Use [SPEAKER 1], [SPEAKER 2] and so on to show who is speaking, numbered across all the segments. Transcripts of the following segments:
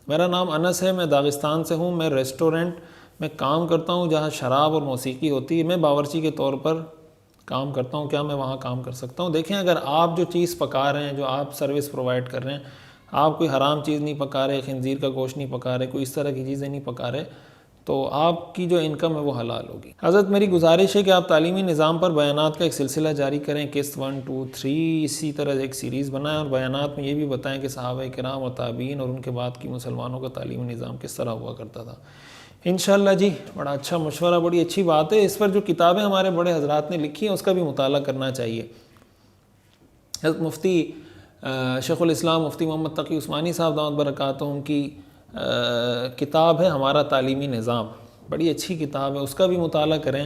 [SPEAKER 1] میرا نام انس ہے، میں داغستان سے ہوں، میں ریسٹورنٹ میں کام کرتا ہوں جہاں شراب اور موسیقی ہوتی ہے، میں باورچی کے طور پر کام کرتا ہوں، کیا میں وہاں کام کر سکتا ہوں؟ دیکھیں، اگر آپ جو چیز پکا رہے ہیں، جو آپ سروس پرووائڈ کر رہے ہیں، آپ کوئی حرام چیز نہیں پکا رہے، خنزیر کا گوشت نہیں پکا رہے، کوئی اس طرح کی چیزیں نہیں پکا رہے، تو آپ کی جو انکم ہے وہ حلال ہوگی۔ حضرت میری گزارش ہے کہ آپ تعلیمی نظام پر بیانات کا ایک سلسلہ جاری کریں، قسط 1 2 3 اسی طرح ایک سیریز بنائیں، اور بیانات میں یہ بھی بتائیں کہ صحابہ کرام اور تابعین اور ان کے بعد کی مسلمانوں کا تعلیمی نظام کس طرح ہوا کرتا تھا۔ انشاءاللہ جی، بڑا اچھا مشورہ، بڑی اچھی بات ہے۔ اس پر جو کتابیں ہمارے بڑے حضرات نے لکھی ہیں اس کا بھی مطالعہ کرنا چاہیے۔ حضرت مفتی شیخ الاسلام مفتی محمد تقی عثمانی صاحب دامت برکاتہم کی کتاب ہے ہمارا تعلیمی نظام، بڑی اچھی کتاب ہے، اس کا بھی مطالعہ کریں۔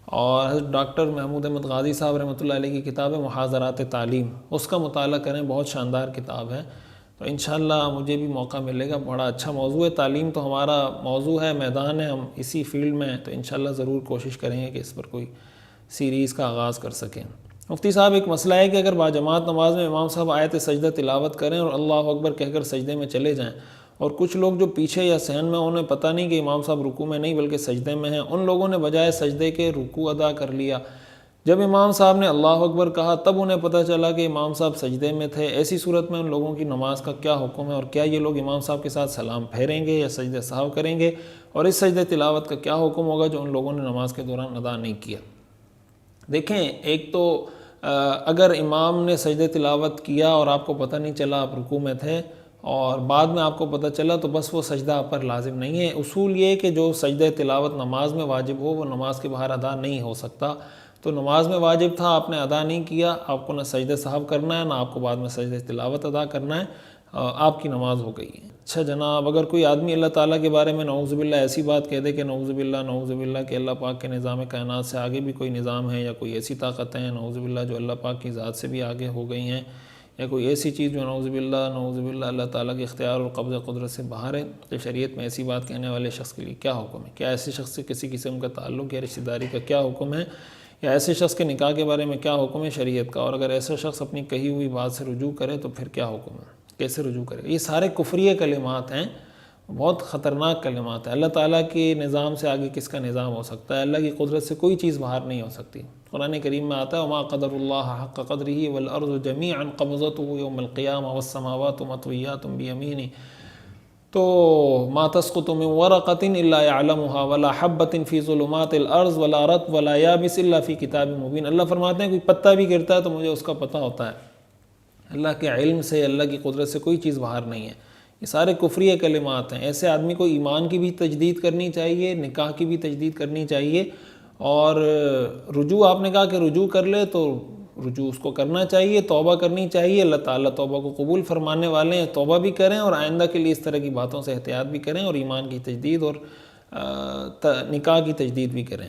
[SPEAKER 1] اور حضرت ڈاکٹر محمود احمد غازی صاحب رحمۃ اللہ علیہ کی کتاب ہے محاضرات تعلیم، اس کا مطالعہ کریں، بہت شاندار کتاب ہے۔ تو انشاءاللہ مجھے بھی موقع ملے گا، بڑا اچھا موضوع ہے، تعلیم تو ہمارا موضوع ہے، میدان ہے، ہم اسی فیلڈ میں ہیں، تو انشاءاللہ ضرور کوشش کریں گے کہ اس پر کوئی سیریز کا آغاز کر سکیں۔ مفتی صاحب، ایک مسئلہ ہے کہ اگر باجماعت نماز میں امام صاحب آیت سجدہ تلاوت کریں اور اللہ اکبر کہہ کر سجدے میں چلے جائیں، اور کچھ لوگ جو پیچھے یا صحن میں، انہیں پتہ نہیں کہ امام صاحب رکوع میں نہیں بلکہ سجدے میں ہیں، ان لوگوں نے بجائے سجدے کے رکوع ادا کر لیا۔ جب امام صاحب نے اللہ اکبر کہا تب انہیں پتہ چلا کہ امام صاحب سجدے میں تھے۔ ایسی صورت میں ان لوگوں کی نماز کا کیا حکم ہے، اور کیا یہ لوگ امام صاحب کے ساتھ سلام پھیریں گے یا سجدہ سہو کریں گے، اور اس سجدہ تلاوت کا کیا حکم ہوگا جو ان لوگوں نے نماز کے دوران ادا نہیں کیا؟ دیکھیں، ایک تو اگر امام نے سجدہ تلاوت کیا اور آپ کو پتہ نہیں چلا، آپ رکوع میں تھے اور بعد میں آپ کو پتہ چلا، تو بس وہ سجدہ آپ پر لازم نہیں ہے۔ اصول یہ ہے کہ جو سجدہ تلاوت نماز میں واجب ہو وہ نماز کے باہر ادا نہیں ہو سکتا۔ تو نماز میں واجب تھا، آپ نے ادا نہیں کیا، آپ کو نہ سجدہ سہو کرنا ہے، نہ آپ کو بعد میں سجدہ تلاوت ادا کرنا ہے، آپ کی نماز ہو گئی ہے۔ اچھا جناب، اگر کوئی آدمی اللہ تعالیٰ کے بارے میں نعوذ باللہ ایسی بات کہہ دے کہ نعوذ باللہ کہ اللہ پاک کے نظام کائنات سے آگے بھی کوئی نظام ہے، یا کوئی ایسی طاقتیں ہیں نعوذ باللہ جو اللہ پاک کی ذات سے بھی آگے ہو گئی ہیں، یا کوئی ایسی چیز جو نعوذ باللہ اللہ تعالیٰ کے اختیار اور قبضہ قدرت سے باہر ہے، تو شریعت میں ایسی بات کہنے والے شخص کے لیے کیا حکم ہے؟ کیا ایسے شخص سے کسی قسم کا تعلق یا رشتہ داری کا کیا حکم ہے، یا ایسے شخص کے نکاح کے بارے میں کیا حکم ہے شریعت کا؟ اور اگر ایسا شخص اپنی کہی ہوئی بات سے رجوع کرے تو پھر کیا حکم ہے، کیسے رجوع کرے؟ یہ سارے کفریہ کلمات ہیں، بہت خطرناق کلمات ہیں۔ اللہ تعالیٰ کے نظام سے آگے کس کا نظام ہو سکتا ہے؟ اللہ کی قدرت سے کوئی چیز باہر نہیں ہو سکتی۔ قرآن کریم میں آتا ہے وما قدر اللہ حق قدرہ والارض جمیعا قبضتہ یوم القیامہ والسماوات مطویات بیمینہ، تو ما تسقط من ورقۃ الا یعلمها ولا حبۃ فی ظلمات الارض ولا رطب ولا یابس الا فی کتاب مبین۔ اللہ فرماتے ہیں کوئی پتا بھی گرتا ہے تو مجھے اس کا پتہ ہوتا ہے۔ اللہ کے علم سے، اللہ کی قدرت سے کوئی چیز باہر نہیں ہے۔ یہ سارے کفریہ کلمات ہیں۔ ایسے آدمی کو ایمان کی بھی تجدید کرنی چاہیے، نکاح کی بھی تجدید کرنی چاہیے، اور رجوع، آپ نے کہا کہ رجوع کر لے تو رجوع اس کو کرنا چاہیے، توبہ کرنی چاہیے۔ اللہ تعالیٰ توبہ کو قبول فرمانے والے ہیں، توبہ بھی کریں اور آئندہ کے لیے اس طرح کی باتوں سے احتیاط بھی کریں، اور ایمان کی تجدید اور نکاح کی تجدید بھی کریں۔